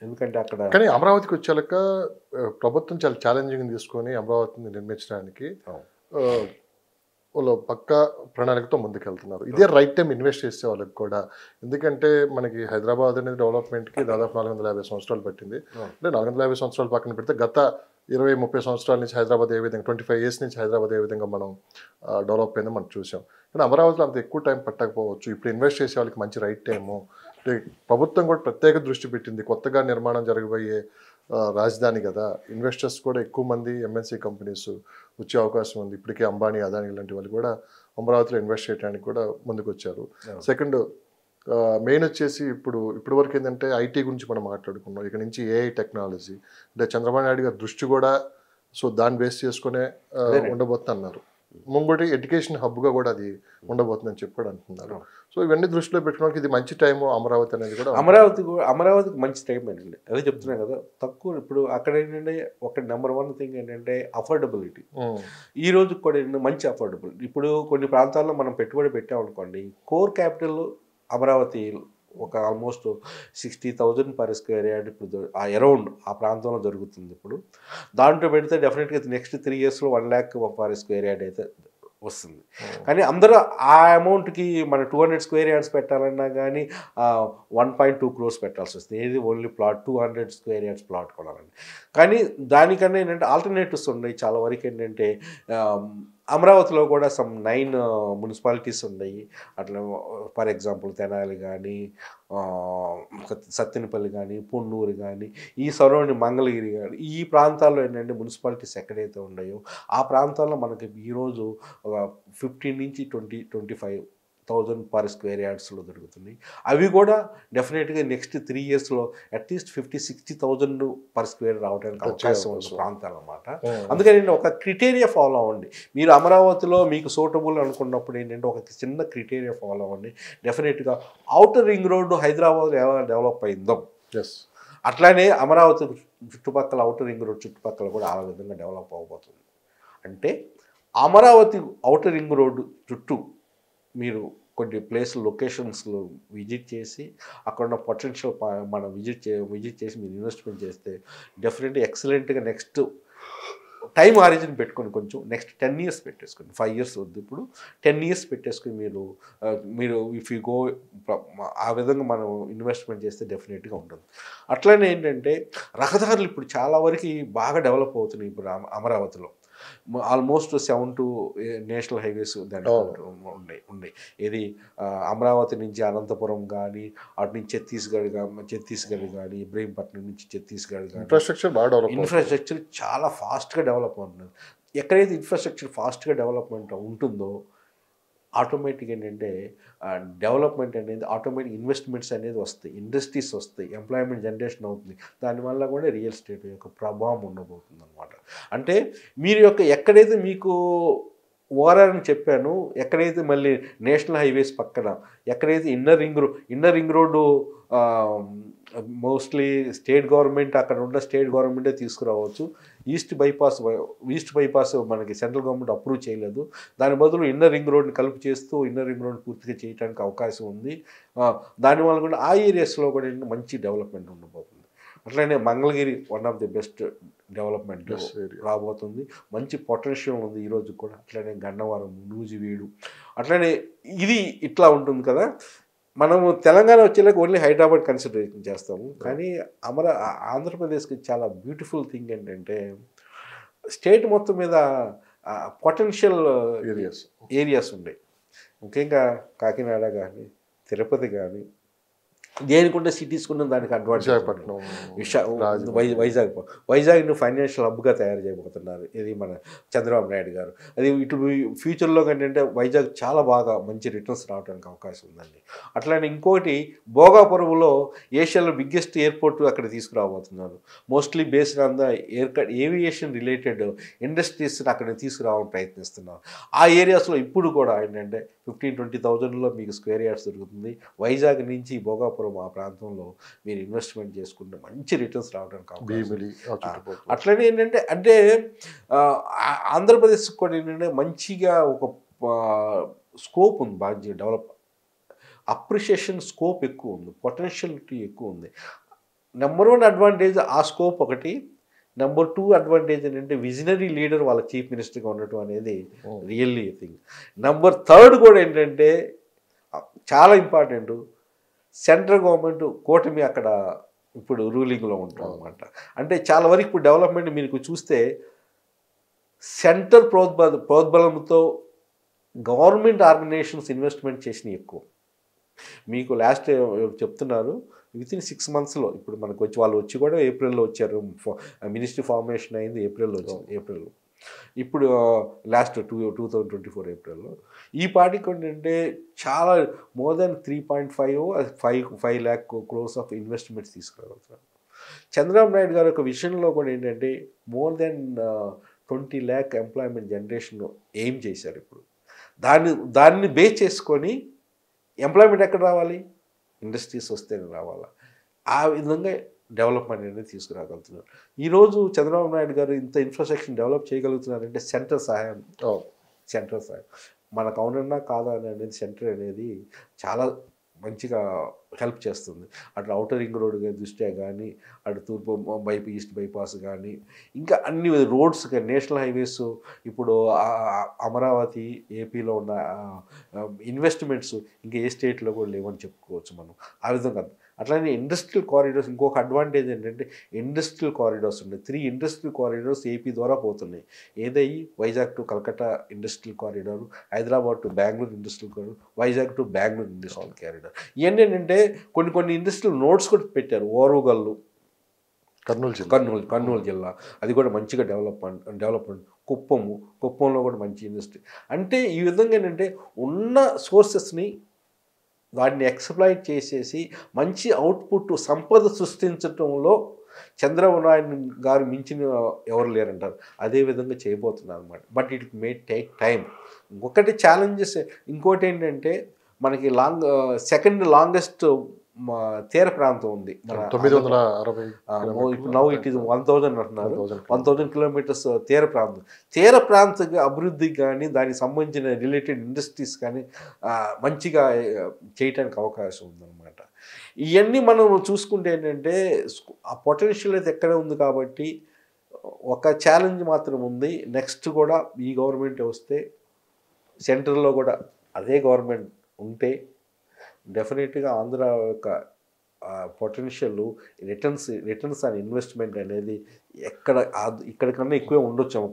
ఎందుకంటే అక్కడ కానీ అమరావతికి వచ్చాక ప్రభుత్వం చాలా ఛాలెంజింగ్ తీసుకొని అమరావతిని నిర్మించడానికి ఆ, వాళ్ళు పక్కా ప్రణాళికతో ముందుకెళ్తున్నారు. ఇదే రైట్ టైం ఇన్వెస్ట్ చేసే వాళ్ళకి కూడా. ఎందుకంటే మనకి హైదరాబాద్ అనేది డెవలప్మెంట్కి దాదాపు 450 సంవత్సరాలు పట్టింది. అంటే 450 సంవత్సరాలు పక్కన పెడితే గత 20-30 సంవత్సరాల నుంచి హైదరాబాద్ ఏ విధంగా 25 ఇయర్స్ నుంచి హైదరాబాద్ ఏ విధంగా మనం డెవలప్ అయిందో మనం చూసాం. కానీ అమరావతిలో అంత ఎక్కువ టైం పట్టకపోవచ్చు. ఇప్పుడు ఇన్వెస్ట్ చేసే వాళ్ళకి మంచి రైట్ టైము. అంటే ప్రభుత్వం కూడా ప్రత్యేక దృష్టి పెట్టింది. కొత్తగా నిర్మాణం జరగబోయే రాజధాని కదా, ఇన్వెస్టర్స్ కూడా ఎక్కువ మంది ఎంఎన్సీ కంపెనీస్ వచ్చే అవకాశం ఉంది. ఇప్పటికే అంబానీ, అదానీ లాంటి వాళ్ళు కూడా అమరావతిలో ఇన్వెస్ట్ చేయడానికి కూడా ముందుకు వచ్చారు. సెకండ్ మెయిన్ వచ్చేసి ఇప్పటి వరకు ఏంటంటే ఐటీ గురించి మనం మాట్లాడుకున్నాం. ఇక్కడ నుంచి ఏఐ టెక్నాలజీ అంటే చంద్రబాబు నాయుడు గారి దృష్టి కూడా దాన్ని బేస్ చేసుకునే ఉండబోతున్నారు. ముంగోటి ఎడ్యుకేషన్ హబ్గా కూడా అది ఉండబోతుందని చెప్పి కూడా అంటున్నారు. సో ఇవన్నీ దృష్టిలో పెట్టుకోవడానికి ఇది మంచి టైము అమరావతి అనేది కూడా. అమరావతికి మంచి టైం అండి. అదే చెప్తున్నాను కదా, తక్కువ. ఇప్పుడు అక్కడ ఏంటంటే ఒక నెంబర్ 1 థింగ్ ఏంటంటే అఫోర్డబిలిటీ. ఈ రోజు కూడా ఏంటంటే మంచి అఫోర్డబిలిటీ. ఇప్పుడు కొన్ని ప్రాంతాల్లో మనం పెట్టుబడి పెట్టామనుకోండి, కోర్ క్యాపిటల్ అమరావతి ఒక ఆల్మోస్ట్ 60,000 పర్ స్క్వేర్ యార్డ్ ఇప్పుడు అరౌండ్ ఆ ప్రాంతంలో జరుగుతుంది. ఇప్పుడు దాంట్లో పెడితే డెఫినెట్గా నెక్స్ట్ 3 ఇయర్స్లో 1 lakh పర్ స్క్వేర్ యార్డ్ అయితే వస్తుంది. కానీ అందరూ ఆ అమౌంట్కి మన 200 స్క్వేర్ యార్డ్స్ పెట్టాలన్నా కానీ 1.2 crores పెట్టాల్సి వస్తుంది. ఏది only plot 200 square yards plot కొనాలండి. కానీ దానికన్నా ఏంటంటే ఆల్టర్నేటివ్స్ ఉన్నాయి చాలా వరకు. ఏంటంటే అమరావతిలో కూడా సమ్ 9 మున్సిపాలిటీస్ ఉన్నాయి. అట్లా ఫర్ ఎగ్జాంపుల్ తెనాలి కానీ, సత్తెనపల్లి కానీ, పొన్నూరు కానీ, ఈ సరౌండింగ్ మంగళగిరి కానీ, ఈ ప్రాంతాల్లో ఏంటంటే మున్సిపాలిటీస్ ఎక్కడైతే ఉన్నాయో ఆ ప్రాంతాల్లో మనకి ఈరోజు ఒక 15 నుంచి 25,000 పర్ స్క్వేర్ యార్డ్స్లో దొరుకుతుంది. అవి కూడా డెఫినెట్గా నెక్స్ట్ 3 ఇయర్స్లో అట్లీస్ట్ 50-60,000 పర్ స్క్వేర్ రావడానికి అవకాశం ఉన్న ప్రాంతాలు అన్నమాట. అందుకని ఒక క్రిటేరియా ఫాలో అవ్వండి. మీరు అమరావతిలో మీకు సూటబుల్ అనుకున్నప్పుడు ఏంటంటే ఒక చిన్న క్రిటేరియా ఫాలో అవ్వండి. డెఫినెట్గా ఔటర్ రింగ్ రోడ్డు హైదరాబాద్లో ఎలా డెవలప్ అయిందో అట్లానే అమరావతి చుట్టుపక్కల ఔటర్ రింగ్ రోడ్ చుట్టుపక్కల కూడా ఆ విధంగా డెవలప్ అవ్వబోతుంది. అంటే అమరావతి ఔటర్ రింగ్ రోడ్డు చుట్టూ మీరు కొన్ని లొకేషన్స్లో విజిట్ చేసి అక్కడ ఉన్న పొటెన్షియల్ మనం విజిట్ చేసి మీరు ఇన్వెస్ట్మెంట్ చేస్తే డెఫినెట్గా ఎక్సలెంట్గా నెక్స్ట్ టైం ఆరిజిన్ పెట్టుకొని కొంచెం నెక్స్ట్ 10 years పెట్టేసుకుని, 5 years వద్దు, ఇప్పుడు 10 years పెట్టేసుకుని మీరు ఇఫ్ యూ గో ఆ విధంగా మనం ఇన్వెస్ట్మెంట్ చేస్తే డెఫినెట్గా ఉంటుంది. అట్లనే ఏంటంటే రహదారులు ఇప్పుడు చాలా వరకు బాగా డెవలప్ అవుతున్నాయి. ఇప్పుడు అమరావతిలో ఆల్మోస్ట్ 7 నేషనల్ హైవేస్ దాంట్లో ఉన్నాయి. ఇది అమరావతి నుంచి అనంతపురం కానీ, అటు నుంచి ఛత్తీస్గఢ్ కానీ, ఇబ్రహీంపట్నం నుంచి ఛత్తీస్గఢ్ కానీ ఇన్ఫ్రాస్ట్రక్చర్ చాలా ఫాస్ట్గా డెవలప్ అవుతుంది. ఎక్కడైతే ఇన్ఫ్రాస్ట్రక్చర్ ఫాస్ట్గా డెవలప్మెంట్ ఉంటుందో ఆటోమేటిక్ ఏంటంటే డెవలప్మెంట్ అనేది ఆటోమేటిక్ ఇన్వెస్ట్మెంట్స్ అనేది వస్తాయి, ఇండస్ట్రీస్ వస్తాయి, ఎంప్లాయ్మెంట్ జనరేషన్ అవుతుంది. దానివల్ల కూడా రియల్ ఎస్టేట్ యొక్క ప్రభావం ఉండబోతుంది అనమాట. అంటే మీరు ఎక్కడైతే మీకు ఓఆర్ఆర్ అని చెప్పాను, ఎక్కడైతే మళ్ళీ నేషనల్ హైవేస్ పక్కన ఎక్కడైతే inner ring road mostly state government అక్కడ ఉన్న స్టేట్ గవర్నమెంటే తీసుకురావచ్చు. ఈస్ట్ బైపాస్ మనకి సెంట్రల్ గవర్నమెంట్ అప్రూవ్ చేయలేదు. దాని బదులు ఇన్నర్ రింగ్ రోడ్ని కలిపి చేస్తూ ఇన్నర్ రింగ్ రోడ్ పూర్తిగా చేయడానికి అవకాశం ఉంది. దానివల్ల కూడా ఆ ఏరియాస్లో కూడా మంచి డెవలప్మెంట్ ఉండబోతుంది. అట్లనే Mangalagiri one of the best development రాబోతుంది. మంచి పొటెన్షియల్ ఉంది ఈరోజు కూడా. అట్లనే గన్నవరం, నూజివీడు, అట్లనే ఇది ఇట్లా ఉంటుంది కదా. మనము తెలంగాణ వచ్చేలాగా ఓన్లీ హైదరాబాద్ కన్సిడరేషన్ చేస్తాము. కానీ ఆంధ్రప్రదేశ్కి చాలా బ్యూటిఫుల్ థింగ్ ఏంటంటే స్టేట్ మొత్తం మీద పొటెన్షియల్ ఏరియాస్ ఉన్నాయి. ముఖ్యంగా కాకినాడ కానీ, తిరుపతి కానీ, దేనికుంటే సిటీస్కున్న దానికి అడ్వాంటేజ్. వైజాగ్ను ఫైనాన్షియల్ హబ్గా తయారు చేయబోతున్నారు ఇది మన చంద్రబాబు నాయుడు గారు. అది ఇటు ఫ్యూచర్లో ఏంటంటే వైజాగ్ చాలా బాగా మంచి రిటర్న్స్ రావడానికి అవకాశం ఉందండి. అట్లానే ఇంకోటి భోగాపురంలో ఏషియాలో బిగ్గెస్ట్ ఎయిర్పోర్ట్ అక్కడ తీసుకురాబోతున్నారు. Mostly based on the aviation related ఇండస్ట్రీస్ని అక్కడ తీసుకురావాలని ప్రయత్నిస్తున్నారు. ఆ ఏరియాస్లో ఇప్పుడు కూడా ఏంటంటే 15-20,000లో మీకు స్క్వేర్ యార్డ్స్ దొరుకుతుంది. వైజాగ్ నుంచి భోగాపురం ఆ ప్రాంతంలో మీరు ఇన్వెస్ట్మెంట్ చేసుకుంటే మంచి రిటర్న్స్ రావడానికి అవకాశం. అట్లనే ఏంటంటే ఆంధ్రప్రదేశ్ కూడా ఏంటంటే మంచిగా ఒక స్కోప్ ఉంది, బాగా డెవలప్ అప్రిషియేషన్ స్కోప్ ఎక్కువ ఉంది, పొటెన్షియలిటీ ఎక్కువ ఉంది. నెంబర్ 1 అడ్వాంటేజ్ ఆ స్కోప్ ఒకటి. నెంబర్ 2 అడ్వాంటేజ్ ఏంటంటే విజనరీ లీడర్ వాళ్ళ చీఫ్ మినిస్టర్గా ఉండటం అనేది రియల్లీ థింగ్. నెంబర్ 3 కూడా ఏంటంటే చాలా ఇంపార్టెంట్, సెంట్రల్ గవర్నమెంట్ కూటమి అక్కడ ఇప్పుడు రూలింగ్లో ఉంటాం అనమాట. అంటే చాలా వరకు ఇప్పుడు డెవలప్మెంట్ మీకు చూస్తే సెంట్రల్ ప్రోద్బలంతో గవర్నమెంట్ ఆర్గనైజేషన్స్ ఇన్వెస్ట్మెంట్ చేసినవి ఎక్కువ. మీకు లాస్ట్ చెప్తున్నారు వితిన్ 6 monthsలో ఇప్పుడు మనకు వచ్చి వాళ్ళు వచ్చి కూడా ఏప్రిల్లో వచ్చారు. మినిస్ట్రీ ఫార్మేషన్ అయింది ఏప్రిల్లో వచ్చింది. ఏప్రిల్లో ఇప్పుడు లాస్ట్ 2024 ఏప్రిల్లో ఈ పార్టీకి ఏంటంటే చాలా more than 3.5 lakh crores of investments తీసుకురాగలుగుతున్నారు. చంద్రబాబు నాయుడు గారు ఒక విషయంలో కూడా ఏంటంటే more than 20 lakh employment generation aim చేశారు. ఇప్పుడు దాన్ని బేస్ చేసుకొని ఎంప్లాయ్మెంట్ ఎక్కడ రావాలి, ఇండస్ట్రీస్ వస్తేనే రావాలా. ఆ విధంగా డెవలప్మెంట్ అనేది తీసుకురాగలుగుతున్నారు. ఈరోజు చంద్రబాబు నాయుడు గారు ఇంత ఇన్ఫ్రాస్ట్రక్చర్ డెవలప్ చేయగలుగుతున్నారంటే సెంట్రల్ సహాయం. మనకు అవునన్నా కాదా అనేది సెంటర్ అనేది చాలా మంచిగా హెల్ప్ చేస్తుంది. అటు ఔటర్ రింగ్ రోడ్ దృష్ట్యా కానీ, అటు తూర్పు ఈస్ట్ బైపాస్ కానీ, ఇంకా అన్ని రోడ్స్ నేషనల్ హైవేస్, ఇప్పుడు అమరావతి ఏపీలో ఉన్న ఇన్వెస్ట్మెంట్స్ ఇంకా ఏ స్టేట్లో కూడా లేవని చెప్పుకోవచ్చు మనం. ఆ విధంగా అట్లానే ఇండస్ట్రియల్ కారిడార్స్ ఇంకొక అడ్వాంటేజ్ ఏంటంటే ఇండస్ట్రియల్ కారిడార్స్ ఉన్నాయి. 3 ఇండస్ట్రియల్ కారిడార్స్ ఏపీ ద్వారా పోతున్నాయి. ఏదయ్యి Vizag to Calcutta industrial corridor, Hyderabad to Bengaluru industrial corridor, Vizag to Bengaluru industrial corridor. ఇవన్నీ ఏంటంటే కొన్ని ఇండస్ట్రియల్ నోట్స్ కూడా పెట్టారు. ఓరుగల్లు కర్నూలు జిల్లా అది కూడా మంచిగా డెవలప్మెంట్. కుప్పంలో కూడా మంచి ఇండస్ట్రీ. అంటే ఈ విధంగా ఏంటంటే ఉన్న సోర్సెస్ని వాటిని ఎక్స్‌ప్లాయిట్ చేసేసి మంచి అవుట్పుట్ సంపద సృష్టించడంలో చంద్రబాబు నాయుడు గారు మించిన ఎవరు లేరంటారు. అదే విధంగా చేయబోతున్నారు అనమాట. But it may take time. ఇంకొకటి ఛాలెంజెస్ ఇంకోటి ఏంటంటే మనకి సెకండ్ లాంగెస్ట్ తీర ప్రాంతం ఉంది. 960 ఇప్పుడు నౌ ఇట్ ఈస్ 1000 అంటున్నారు. 1000 kilometers తీర ప్రాంత అభివృద్ధికి కానీ దానికి సంబంధించిన రిలేటెడ్ ఇండస్ట్రీస్ కానీ మంచిగా చేయటానికి అవకాశం ఉందన్నమాట. ఇవన్నీ మనం చూసుకుంటే ఏంటంటే ఆ పొటెన్షియల్ అయితే ఎక్కడ ఉంది. కాబట్టి ఒక ఛాలెంజ్ మాత్రం ఉంది. నెక్స్ట్ కూడా ఈ గవర్నమెంట్ వస్తే సెంట్రల్లో కూడా అదే గవర్నమెంట్ ఉంటే డెఫినెట్గా ఆంధ్ర యొక్క పొటెన్షియల్ రిటర్న్స్ ఆన్ ఇన్వెస్ట్మెంట్ అనేది ఇక్కడ కన్నా ఎక్కువే ఉండొచ్చు.